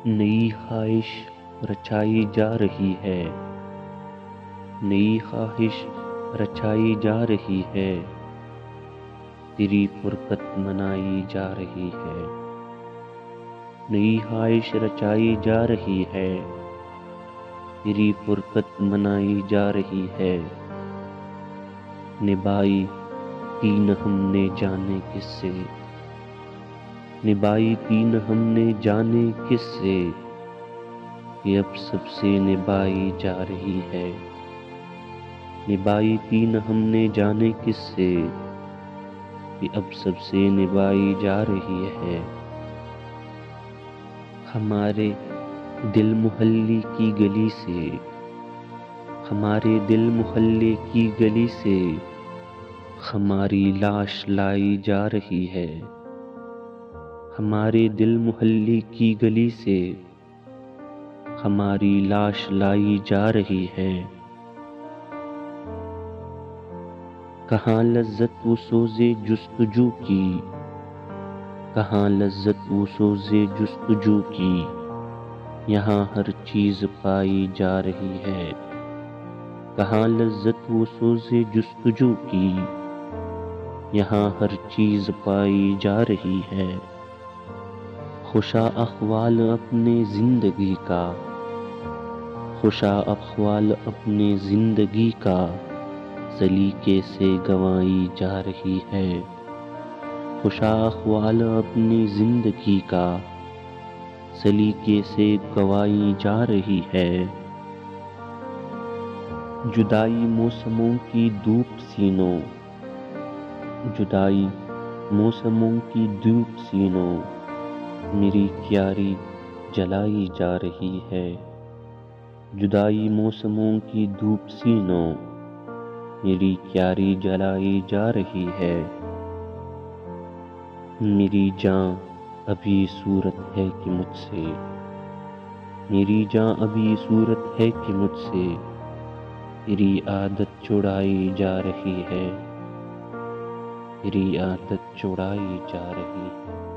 نئی خواہش رچائی جا رہی ہے، نئی خواہش رچائی جا رہی ہے، تیری فرقت منائی جا رہی ہے، نئی خواہش رچائی جا رہی ہے، تیری فرقت منائی جا رہی ہے، نبھائی تین ہم نے جانے کس سے، نبھائی تین ہم نے جانے کس سے، یہ اب سب سے نبھائی جا رہی ہے، نبھائی تین ہم نے جانے کس سے، یہ اب سب سے نبھائی جا رہی ہے، ہمارے دل محلے کی گلی سے، ہمارے دل محلے کی گلی سے، ہماری لاش لائی جا رہی ہے، ہمارے دل محلے کی گلی سے، ہماری لاش لائی جا رہی ہے، کہاں لذت و سوز جستجو کی، کہاں لذت و سوز جستجو کی، یہاں ہر چیز پائی جا رہی ہے، کہاں لذت و سوز جستجو کی، یہاں ہر چیز پائی جا رہی ہے، خوشا احوال اپنے زندگی کا، خوشا احوال اپنے زندگی کا، سلیقے سے گنوائی جا رہی ہے، خوشا احوال اپنی زندگی کا، سلیقے سے گنوائی جا رہی ہے، جدائی موسموں کی دھوپ سینوں، جدائی موسموں کی دھوپ سینوں، میری کیاری جلائی جا رہی ہے، جدائی موسموں کی دھوپ سینوں، میری کیاری جلائی جا رہی ہے، میری جاں ابھی صورت ہے کہ مجھ سے، میری جاں ابھی صورت ہے کہ مجھ سے، تیری عادت چھڑائی جا رہی ہے، تیری عادت چھڑائی جا رہی ہے۔